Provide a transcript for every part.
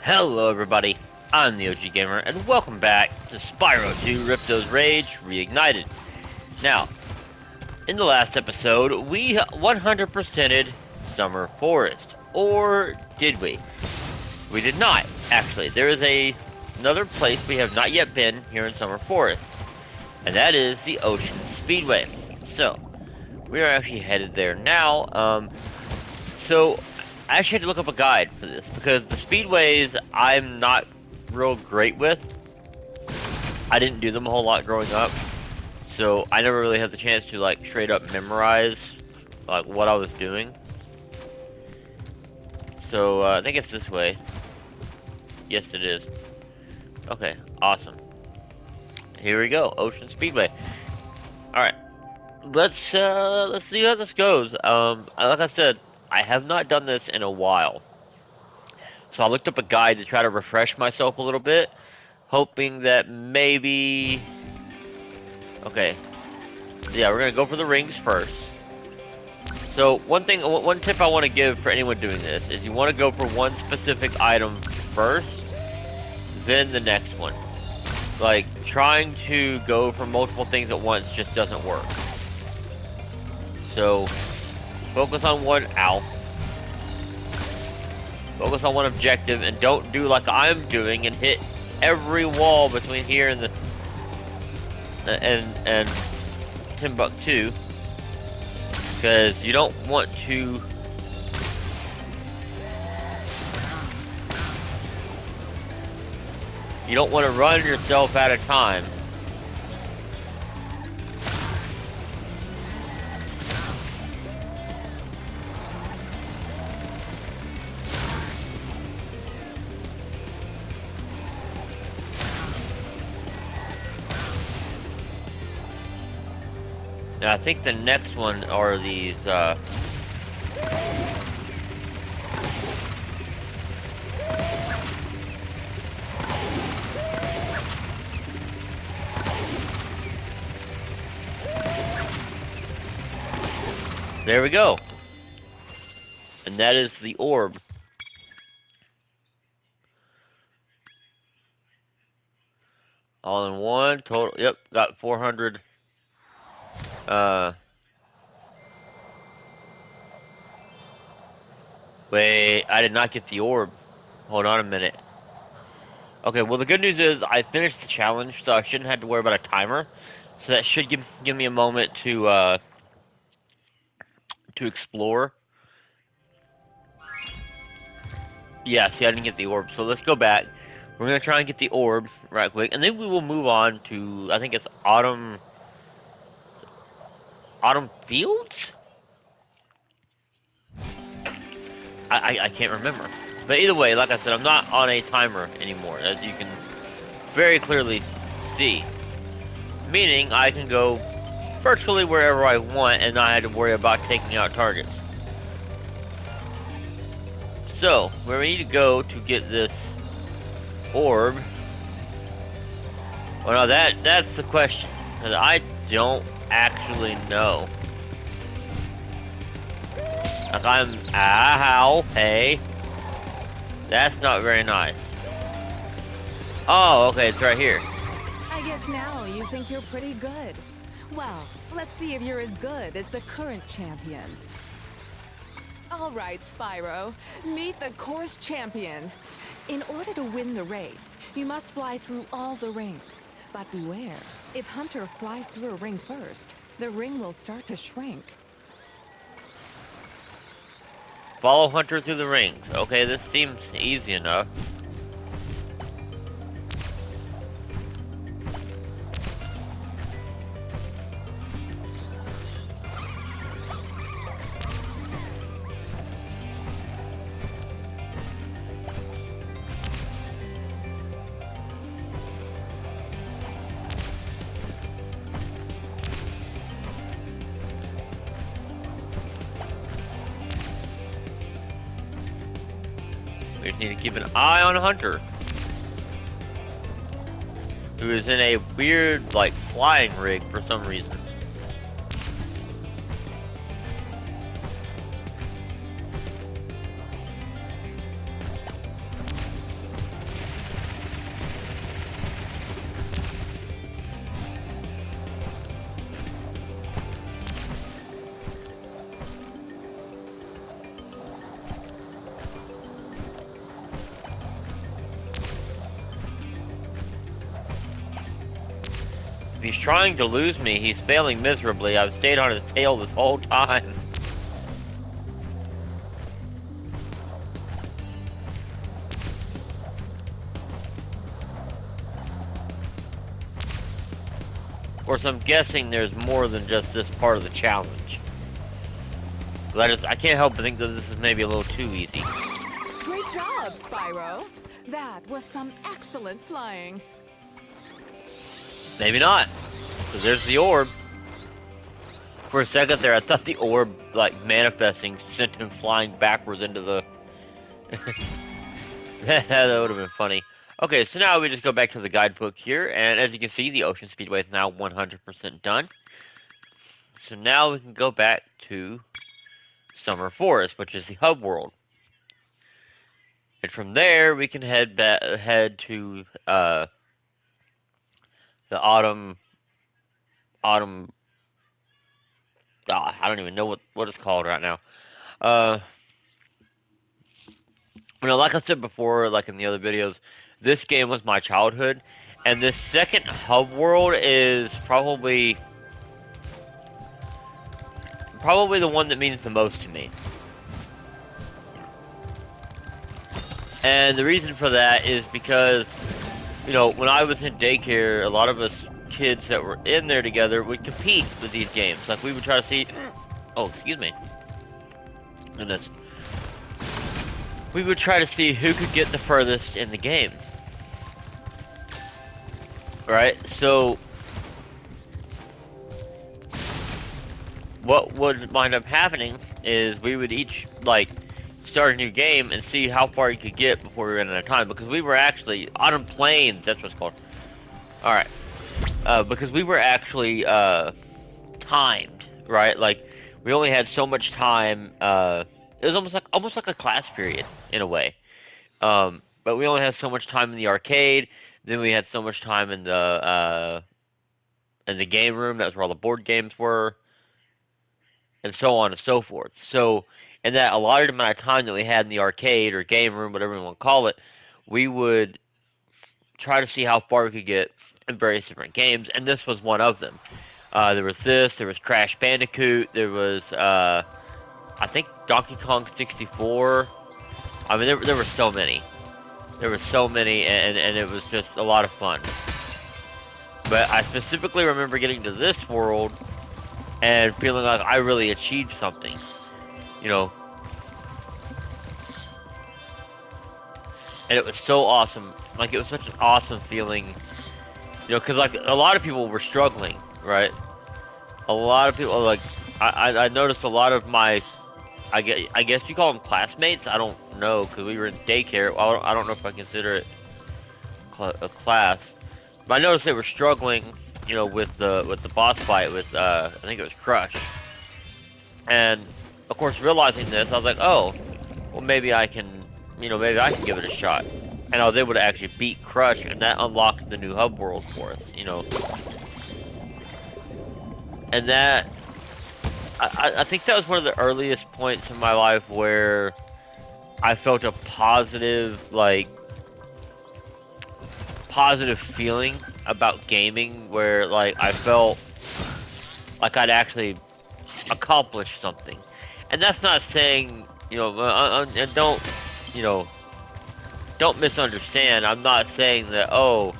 Hello everybody, I'm the OG Gamer, and welcome back to Spyro 2 Ripto's Rage Reignited. Now, in the last episode, we 100%ed Summer Forest. Or did we? We did not, actually. There is another place we have not yet been here in Summer Forest, and that is the Ocean Speedway. So, we are actually headed there now. So, I actually had to look up a guide for this, because the speedways I'm not real great with. I didn't do them a whole lot growing up, so I never really had the chance to, like, straight up memorize, like, what I was doing. So, I think it's this way. Yes, it is. Okay, awesome. Here we go, Ocean Speedway. Alright, let's see how this goes. Like I said, I have not done this in a while. So I looked up a guide to try to refresh myself a little bit, hoping that maybe... Okay. Yeah, we're gonna go for the rings first. So one tip I want to give for anyone doing this is you want to go for one specific item first, then the next one. Like, trying to go for multiple things at once just doesn't work. So, focus on one ow. Focus on one objective and don't do like I'm doing and hit every wall between here and the and Timbuktu, because you don't want to run yourself out of time. Now, I think the next one are these, there we go. And that is the orb. All in one, total, yep, got 400. Wait, I did not get the orb. Hold on a minute. Okay, well the good news is I finished the challenge, so I shouldn't have to worry about a timer. So that should give me a moment to explore. Yeah, see, I didn't get the orb, so let's go back. We're gonna try and get the orb right quick, and then we will move on to, I think it's Autumn Fields? I can't remember. But either way, like I said, I'm not on a timer anymore, as you can very clearly see. Meaning, I can go virtually wherever I want and not have to worry about taking out targets. So, where we need to go to get this orb... Well, now that's the question, because I don't actually know. Like ow, hey. That's not very nice. Oh, okay, it's right here. I guess now you think you're pretty good. Well, let's see if you're as good as the current champion. All right, Spyro, meet the course champion. In order to win the race, you must fly through all the rings. But beware, if Hunter flies through a ring first, the ring will start to shrink. Follow Hunter through the rings. Okay, this seems easy enough. We just need to keep an eye on Hunter, who is in a weird, like, flying rig for some reason. If he's trying to lose me, he's failing miserably. I've stayed on his tail this whole time. Of course, I'm guessing there's more than just this part of the challenge. I can't help but think that this is maybe a little too easy. Great job, Spyro. That was some excellent flying. Maybe not. Because there's the orb. For a second there, I thought the orb, like, manifesting sent him flying backwards into the... That would have been funny. Okay, so now we just go back to the guidebook here, and as you can see, the Ocean Speedway is now 100% done. So now we can go back to Summer Forest, which is the hub world. And from there, we can head to the autumn. I don't even know what it's called right now. Like I said before, like in the other videos, this game was my childhood, and this second hub world is probably the one that means the most to me. And the reason for that is because, when I was in daycare, a lot of us kids that were in there together would compete with these games. Like, we would try to see... Oh, excuse me. Goodness. We would try to see who could get the furthest in the game. Right? So, what would wind up happening is we would each, like, start a new game and see how far you could get before we ran out of time. Because we were actually... Autumn Plains, that's what it's called. Alright. Because we were actually, timed, right? Like, we only had so much time, it was almost like a class period, in a way. But we only had so much time in the arcade, then we had so much time in the game room, that's where all the board games were, and so on and so forth. So, in that allotted amount of time that we had in the arcade, or game room, whatever you want to call it, we would try to see how far we could get in various different games, and this was one of them. There was this, there was Crash Bandicoot, there was, I think Donkey Kong 64. I mean, there were so many. There were so many, and it was just a lot of fun. But I specifically remember getting to this world and feeling like I really achieved something. And it was so awesome. Like, it was such an awesome feeling. Because, like, a lot of people were struggling, right? A lot of people, like, I noticed a lot of my, I guess you call them classmates? I don't know, because we were in daycare. I don't know if I consider it a class. But I noticed they were struggling, with the boss fight with, I think it was Crush. And, of course, realizing this, I was like, oh, well, maybe I can give it a shot. And I was able to actually beat Crush, and that unlocked the new hub world for us, And that, I think that was one of the earliest points in my life where I felt a positive feeling about gaming, where, like, I felt like I'd actually accomplished something. And that's not saying, and don't misunderstand, I'm not saying that, oh,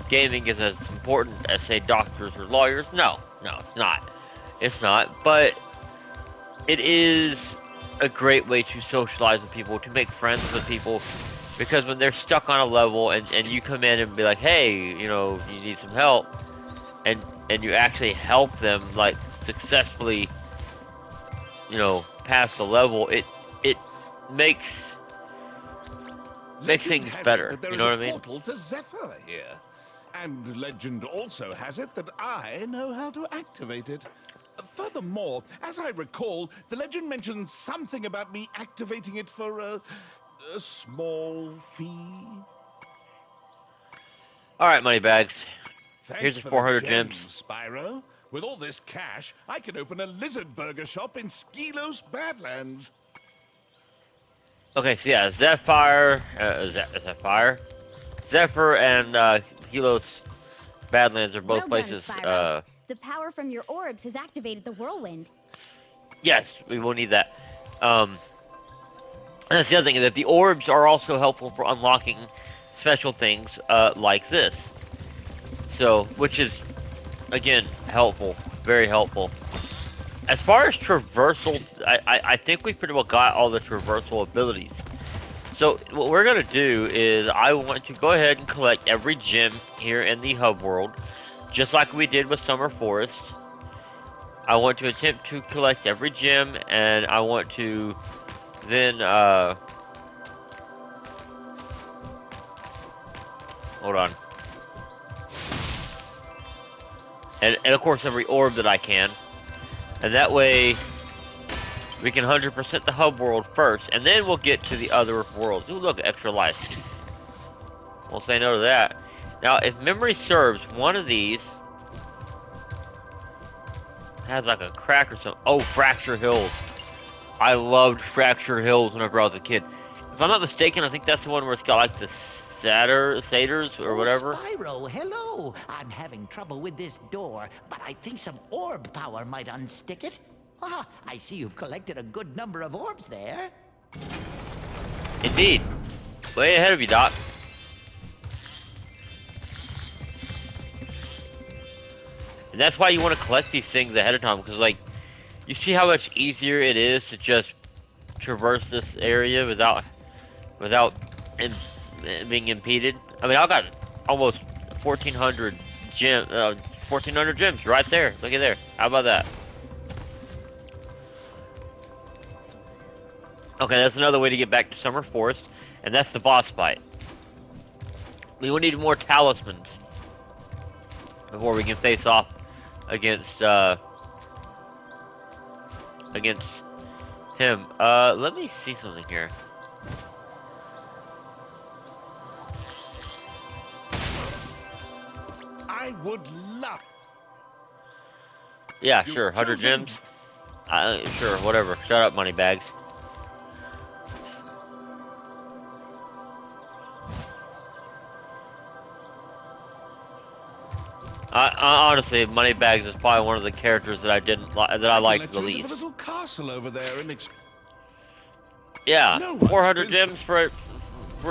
gaming is as important as, say, doctors or lawyers. No, it's not. It's not, but it is a great way to socialize with people, to make friends with people, because when they're stuck on a level and you come in and be like, hey, you need some help, and you actually help them, like, successfully, pass the level, it makes things better, you know what I mean? Portal to Zephyr here. And legend also has it that I know how to activate it. Furthermore, as I recall, the legend mentions something about me activating it for a small fee. Alright, Moneybags. Thanks Here's the for 400 gems. Spyro. With all this cash, I can open a lizard burger shop in Skelos Badlands. Okay, so yeah, Zephyr, and Helos Badlands are both Well done, places. Spyro. The power from your orbs has activated the whirlwind. Yes, we will need that. And that's the other thing, is that the orbs are also helpful for unlocking special things like this. So, which is, again, helpful. Very helpful. As far as traversal, I think we pretty well got all the traversal abilities. So, what we're going to do is, I want to go ahead and collect every gem here in the hub world, just like we did with Summer Forest. I want to attempt to collect every gem, and I want to then, hold on. And of course every orb that I can. And that way, we can 100% the hub world first, and then we'll get to the other worlds. Ooh, look, extra life. We'll say no to that. Now, if memory serves, one of these has like a crack or something. Oh, Fracture Hills. I loved Fracture Hills whenever I was a kid. If I'm not mistaken, I think that's the one where it's got like the satyrs or whatever. Spyro, hello. I'm having trouble with this door, but I think some orb power might unstick it. Ah, I see you've collected a good number of orbs there. Indeed. Way ahead of you, Doc. And that's why you want to collect these things ahead of time, because, like, you see how much easier it is to just traverse this area without being impeded. I mean, I got almost 1,400 gems right there. Look at there. How about that? Okay, that's another way to get back to Summer Forest, and that's the boss fight. We will need more talismans before we can face off against him. Let me see something here. I would love. Yeah, You've sure. 100 chosen- gems. Sure, whatever. Shut up, moneybags. Honestly, Moneybags is probably one of the characters that I liked the Let you into least. the little castle over there and Yeah, No one's 400 been- gems for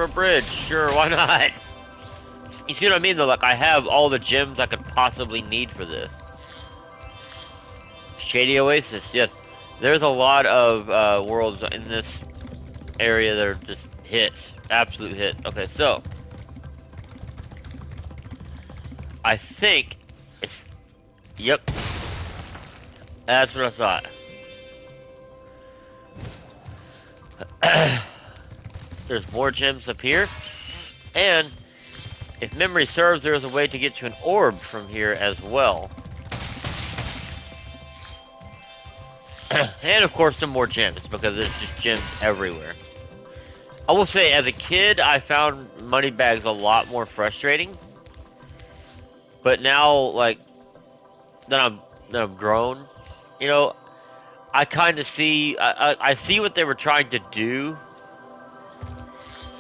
a bridge. Sure, why not? You see what I mean, though? Like, I have all the gems I could possibly need for this. Shady Oasis, yes. There's a lot of worlds in this area that are just hits. Absolute hits. Okay, so I think it's... Yep. That's what I thought. There's more gems up here. And if memory serves, there is a way to get to an orb from here as well. And of course some more gems, because there's just gems everywhere. I will say, as a kid, I found Moneybags a lot more frustrating. But now, like, that I'm grown, you know, I kind of see, I see what they were trying to do.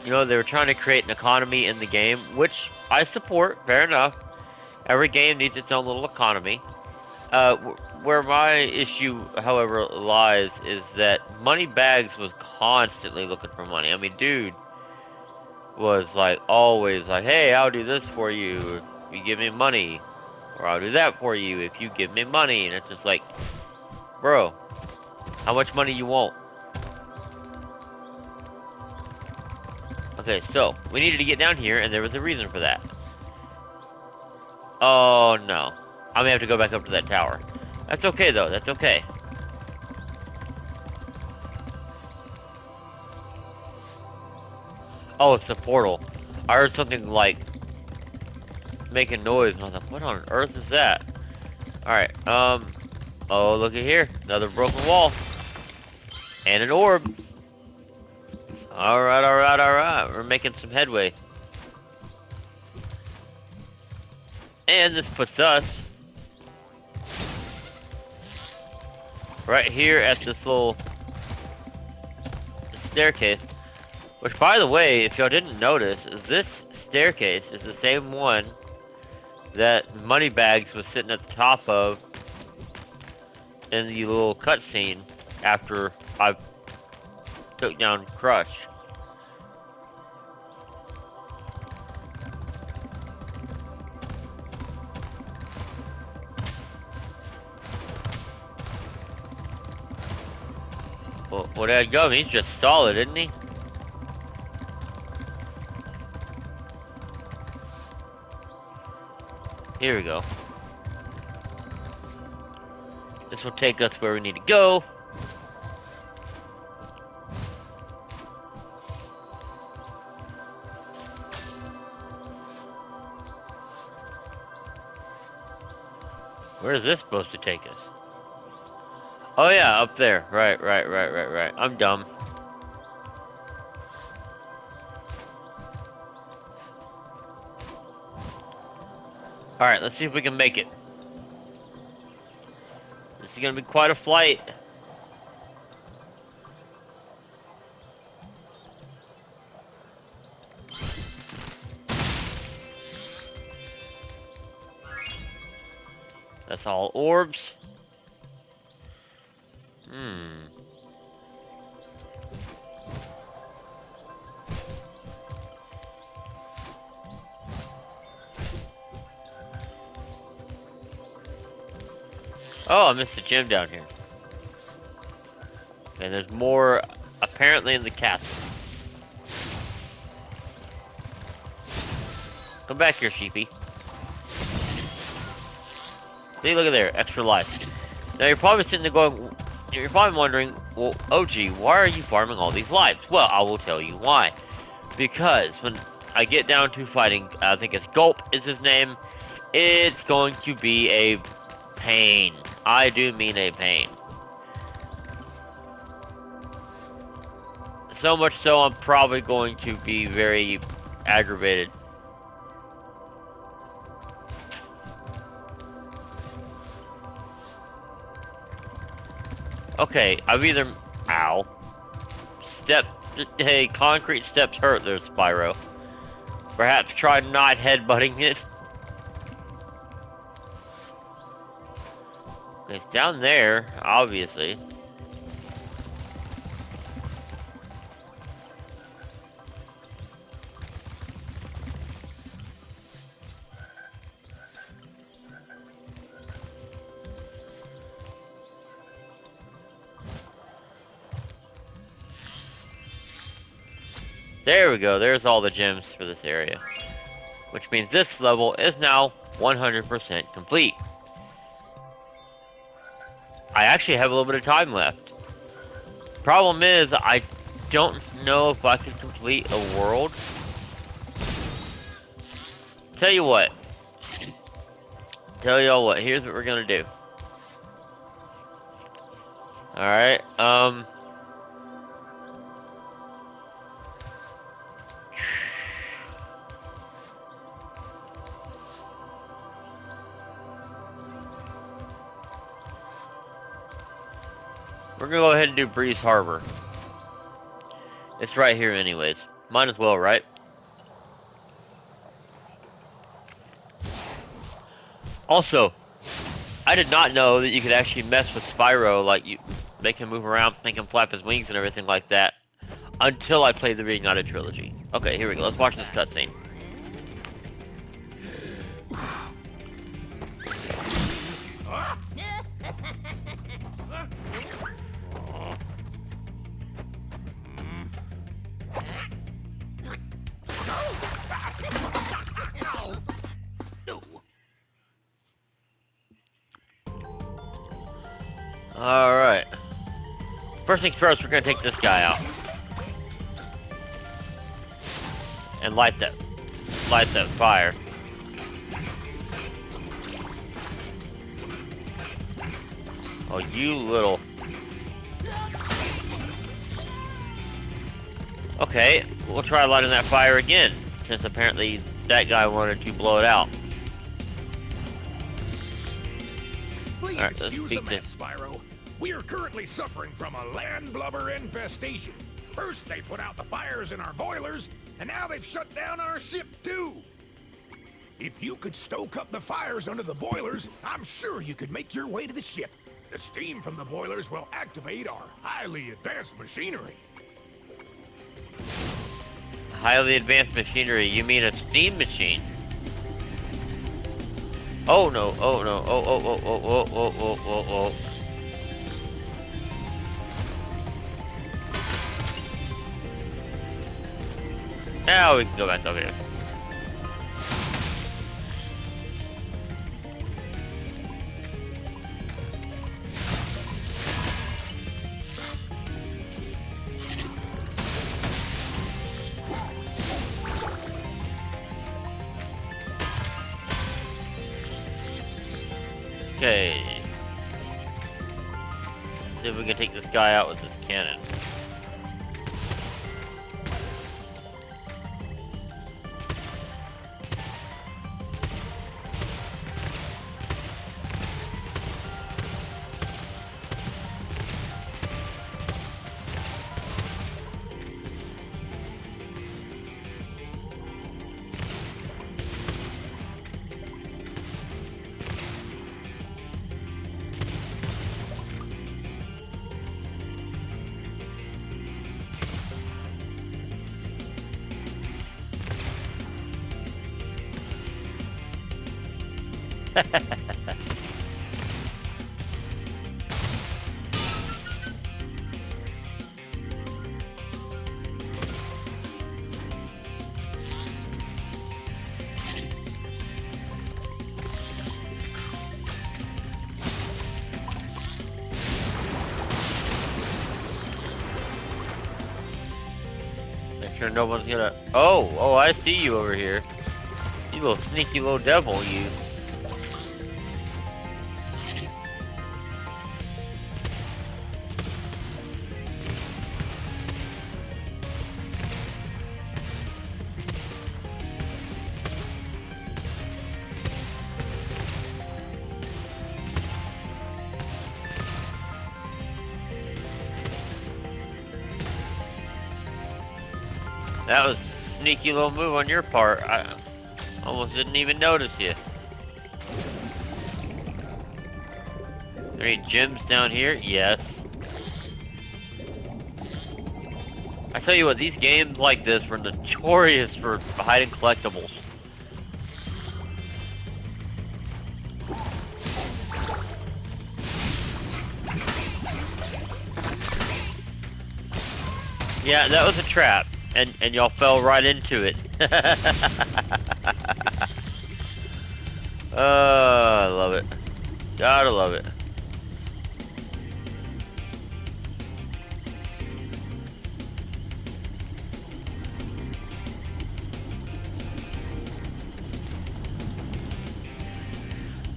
You know, they were trying to create an economy in the game, which I support, fair enough. Every game needs its own little economy. Where my issue, however, lies is that Moneybags was constantly looking for money. I mean, dude was, like, always like, hey, I'll do this for you if you give me money. Or I'll do that for you if you give me money. And it's just like, bro, how much money you want? Okay, so, we needed to get down here, and there was a reason for that. Oh, no. I'm gonna have to go back up to that tower. That's okay, though. That's okay. Oh, it's the portal. I heard something, like, making noise, and I was like, what on earth is that? Alright, oh, look at here. Another broken wall. And an orb. Alright, alright, alright. We're making some headway. And this puts us right here at this little staircase. Which, by the way, if y'all didn't notice, this staircase is the same one that Moneybags was sitting at the top of in the little cutscene after I took down Crush. Well, where'd he go? He's just solid, isn't he? Here we go. This will take us where we need to go. Where is this supposed to take us? Oh yeah, up there. Right. I'm dumb. Alright, let's see if we can make it. This is gonna be quite a flight. That's all orbs. Oh, I missed a gem down here. And there's more apparently in the castle. Come back here, sheepy. See, look at there, extra life. Now you're probably sitting there going, you're probably wondering, well, OG, why are you farming all these lives? Well, I will tell you why. Because when I get down to fighting, I think it's Gulp is his name, it's going to be a pain. I do mean a pain. So much so I'm probably going to be very aggravated. Okay, I've either... Ow. Hey, concrete steps hurt there, Spyro. Perhaps try not headbutting it. It's down there, obviously. There we go, there's all the gems for this area. Which means this level is now 100% complete. I actually have a little bit of time left. Problem is, I don't know if I can complete a world. Tell you what, here's what we're gonna do. Alright, we're gonna go ahead and do Breeze Harbor. It's right here anyways. Might as well, right? Also, I did not know that you could actually mess with Spyro, like you make him move around, make him flap his wings and everything like that, until I played the Reignited trilogy. Okay, here we go. Let's watch this cutscene. Alright. First things first, we're gonna take this guy out. And light that fire. Oh, you little... Okay, we'll try lighting that fire again, since apparently that guy wanted to blow it out. Please All right, let's excuse speak the mess, Spyro. We are currently suffering from a land blubber infestation. First, they put out the fires in our boilers, and now they've shut down our ship, too. If you could stoke up the fires under the boilers, I'm sure you could make your way to the ship. The steam from the boilers will activate our highly advanced machinery. Highly advanced machinery, you mean a steam machine? Oh no, oh no, oh. Now we can go back up here. Okay. See if we can take this guy out with this cannon. Make sure no one's gonna... Oh, I see you over here. You little sneaky little devil, you. That was a sneaky little move on your part. I almost didn't even notice you. Are there any gems down here? Yes. I tell you what, these games like this were notorious for hiding collectibles. Yeah, that was a trap. And y'all fell right into it. Oh, I love it. Gotta love it.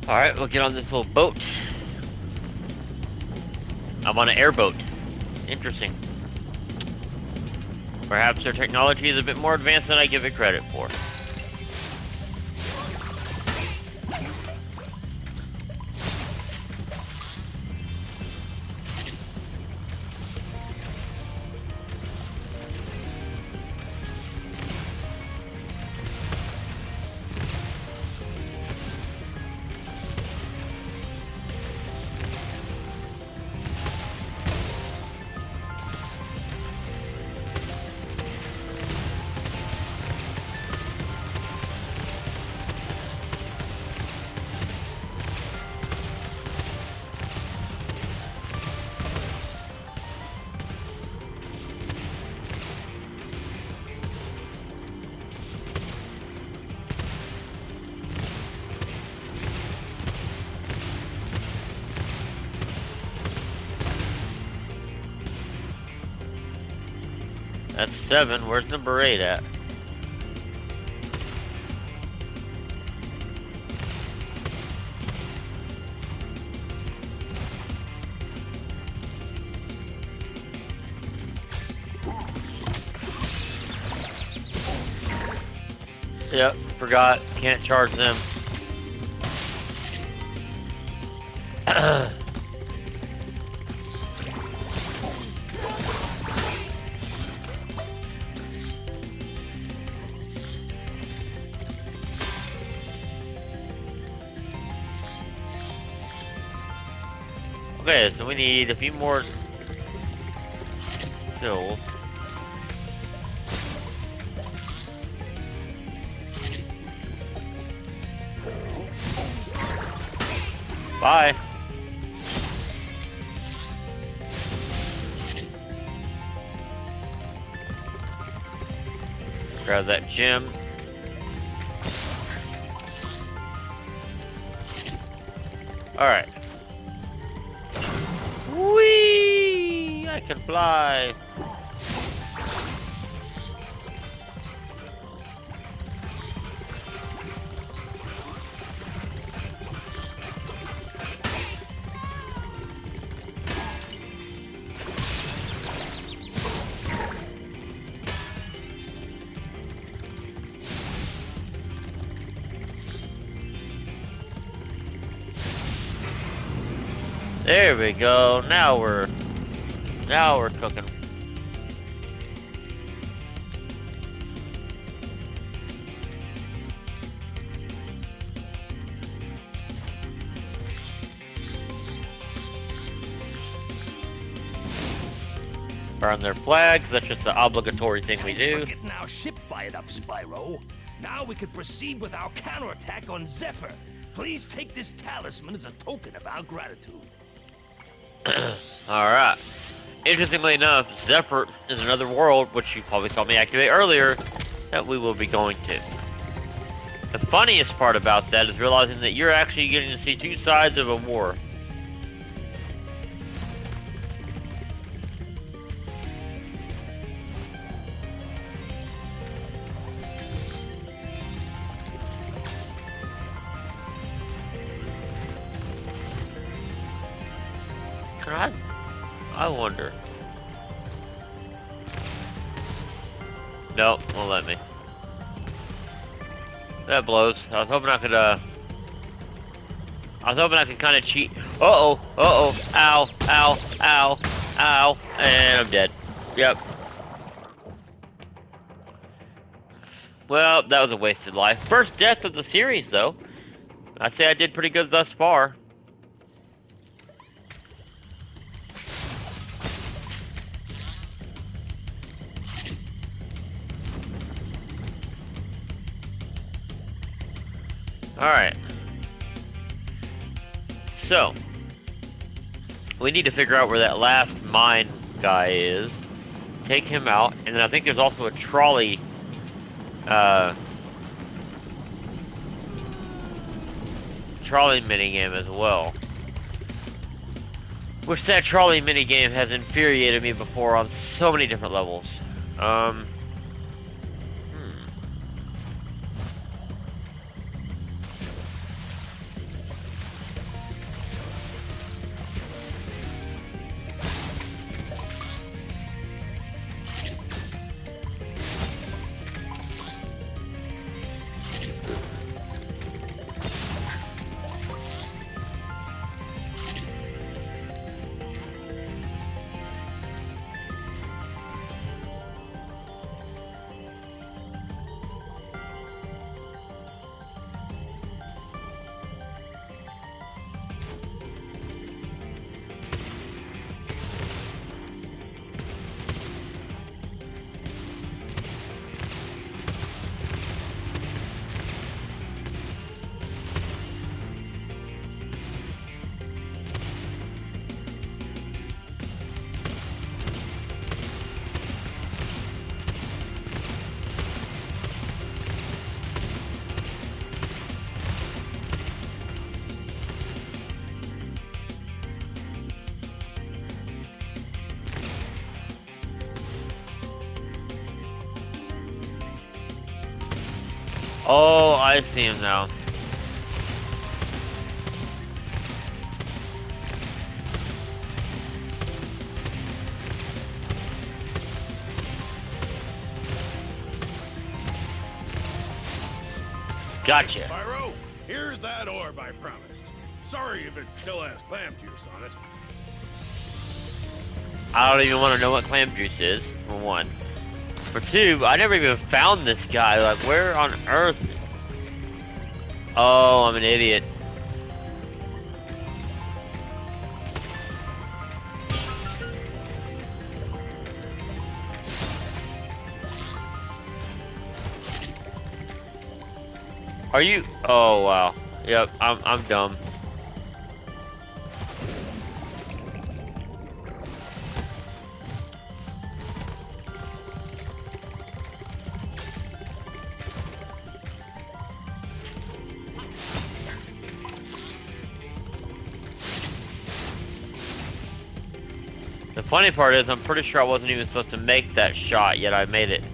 Alright, we'll get on this little boat. I'm on an airboat. Interesting. Perhaps their technology is a bit more advanced than I give it credit for. That's 7. Where's number 8 at? Yep, forgot. Can't charge them. Okay, so we need a few more kills. Bye. Grab that gem. Alright. Whee! I can fly. There we go. Now we're cooking. Burn their flags. That's just the obligatory thing we do. Thanks for getting our ship fired up, Spyro. Now we can proceed with our counterattack on Zephyr. Please take this talisman as a token of our gratitude. Alright. Interestingly enough, Zephyr is another world, which you probably saw me activate earlier, that we will be going to. The funniest part about that is realizing that you're actually getting to see two sides of a war. I wonder. Nope, won't let me. That blows. I was hoping I could kind of cheat. Uh-oh, ow, ow, ow, ow, and I'm dead. Yep. Well, that was a wasted life. First death of the series, though. I'd say I did pretty good thus far. Alright. So, we need to figure out where that last mine guy is. Take him out, and then I think there's also a trolley, trolley minigame as well. Which that trolley minigame has infuriated me before on so many different levels. Oh, I see him now. Gotcha. Spyro, here's that orb I promised. Sorry if it still has clam juice on it. I don't even want to know what clam juice is, for one. For two, I never even found this guy. Like, where on earth? Oh, I'm an idiot. Are you? Oh wow. Yep. I'm dumb. The funny part is, I'm pretty sure I wasn't even supposed to make that shot, yet I made it.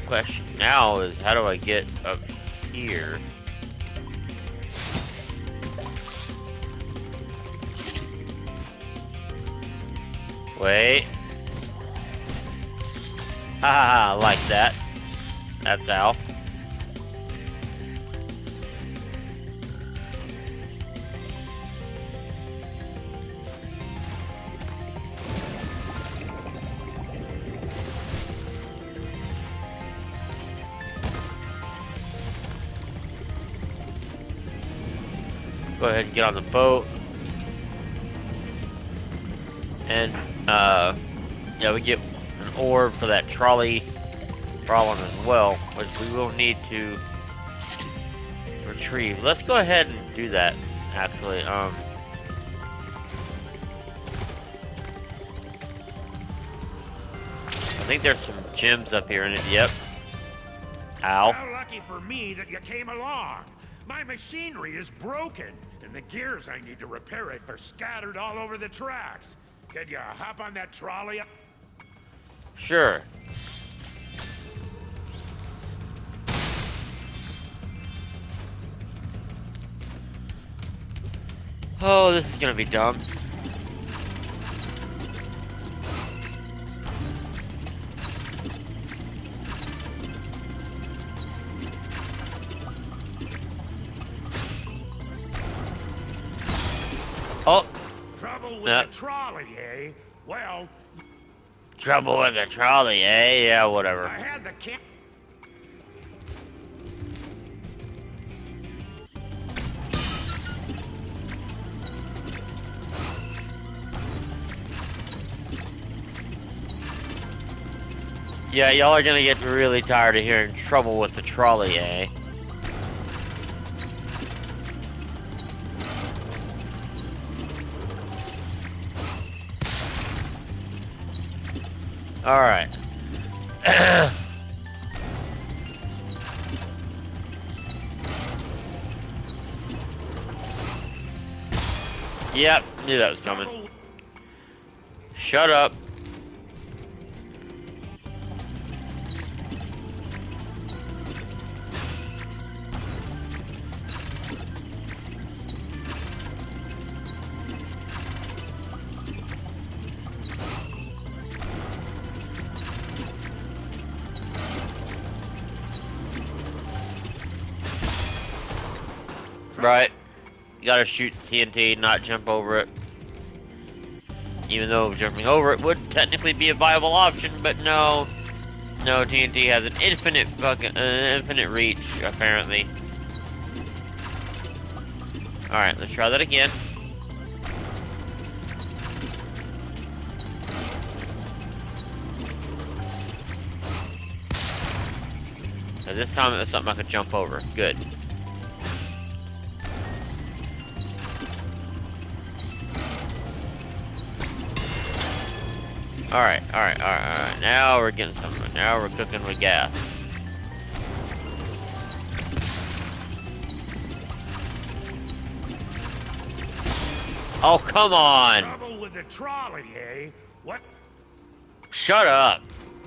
Question now is, how do I get up here? Wait. Haha, like that. That's how. Go ahead and get on the boat. And, yeah, we get an orb for that trolley problem as well, which we will need to retrieve. Let's go ahead and do that, actually. I think there's some gems up here in it. Yep. Ow. How lucky for me that you came along. My machinery is broken, and the gears I need to repair it are scattered all over the tracks. Can you hop on that trolley? Sure. Oh, this is gonna be dumb. Oh. Trouble with Yep. the trolley, eh? Well, Trouble with the trolley, eh? Yeah, whatever. I had the Yeah, y'all are gonna get really tired of hearing trouble with the trolley, eh? Alright. Yep, knew that was coming. Shut up. Right. You gotta shoot TNT, not jump over it. Even though jumping over it would technically be a viable option, but no. No, TNT has an infinite reach, apparently. Alright, let's try that again. So this time it was something I could jump over. Good. Alright. Now we're getting somewhere. Now we're cooking with gas. Oh, come on! trouble with the trolley, eh? What? Shut up.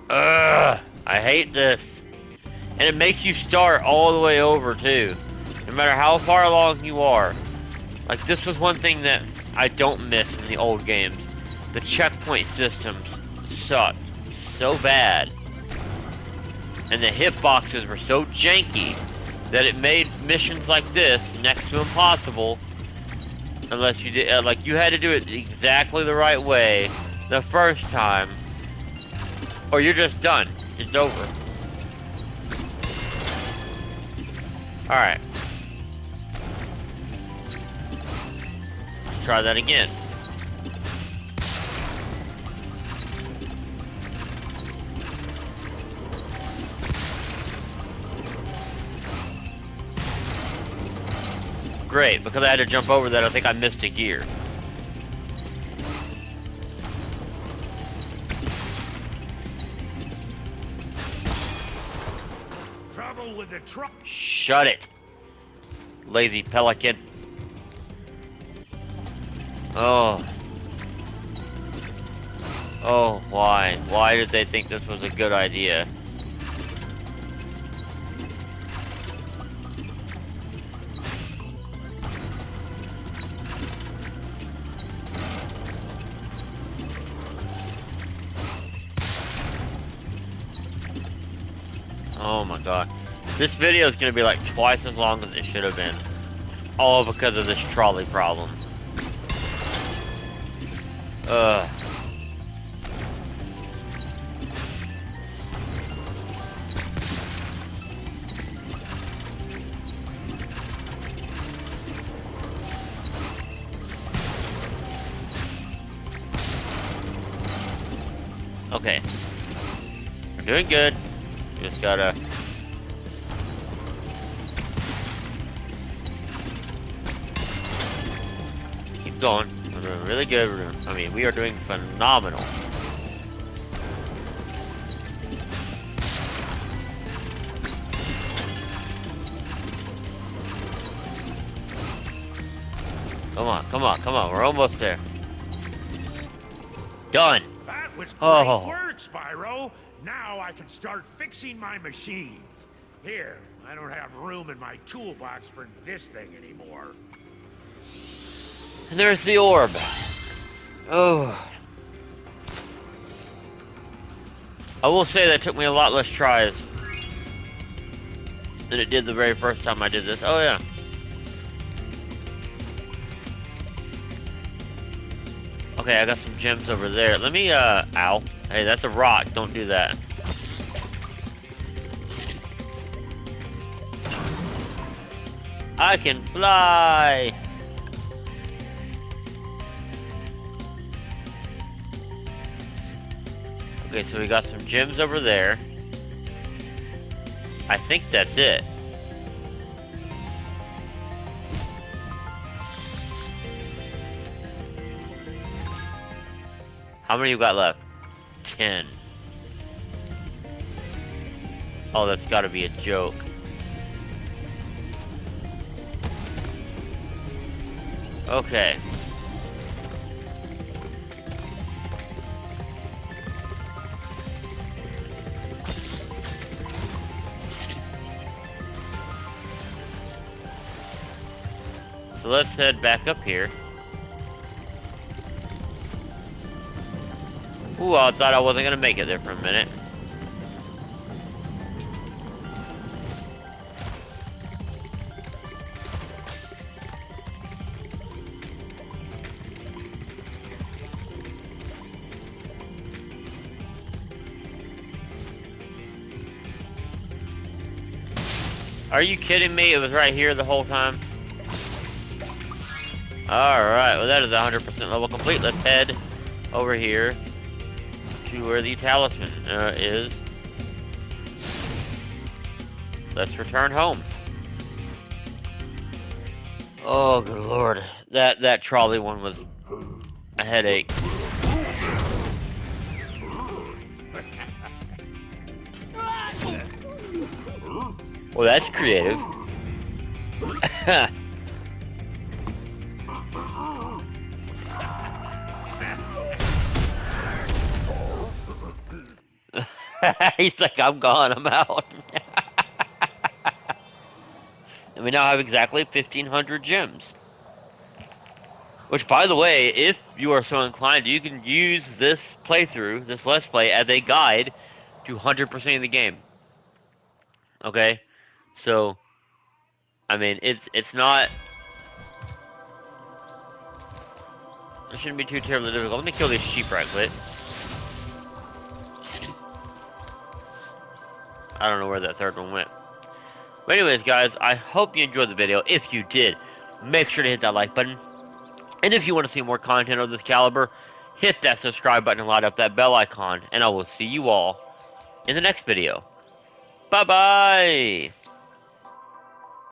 Ugh, I hate this. And it makes you start all the way over, too. No matter how far along you are. Like, this was one thing that I don't miss in the old games. The checkpoint systems sucked so bad. And the hitboxes were so janky that it made missions like this next to impossible. Unless you did, like, you had to do it exactly the right way the first time. Or you're just done. It's over. Alright. try that again. Great, because I had to jump over that, I think I missed a gear. Trouble with the truck. Shut it, lazy pelican. Oh. Oh, why? Why did they think this was a good idea? Oh my god. This video is going to be like twice as long as it should have been. All because of this trolley problem. Ugh. Okay. We're doing good. Just gotta... keep going. We're doing really good. We are doing phenomenal. Come on, come on, come on. We're almost there. Done. That was great Oh. work, Spyro. Now I can start fixing my machines. Here, I don't have room in my toolbox for this thing anymore. And there's the orb. Oh. I will say that took me a lot less tries than it did the very first time I did this. Oh yeah. Okay, I got some gems over there. Let me, ow. Hey, that's a rock. Don't do that. I can fly! Okay, so we got some gems over there. I think that's it. How many you got left? 10. Oh, that's gotta be a joke. Okay. So let's head back up here. Ooh, I thought I wasn't gonna make it there for a minute. Are you kidding me? It was right here the whole time. Alright, well that is 100% level complete. Let's head over here to where the talisman is. Let's return home. Oh, good lord. That trolley one was a headache. Well, that's creative. He's like, I'm gone, I'm out. And we now have exactly 1,500 gems. Which, by the way, if you are so inclined, you can use this playthrough, this Let's Play, as a guide to 100% of the game. Okay? So, I mean, it's not... It shouldn't be too terribly difficult. Let me kill these sheep right quick. I don't know where that third one went. But anyways, guys, I hope you enjoyed the video. If you did, make sure to hit that like button. And if you want to see more content of this caliber, hit that subscribe button and light up that bell icon, and I will see you all in the next video. Bye-bye!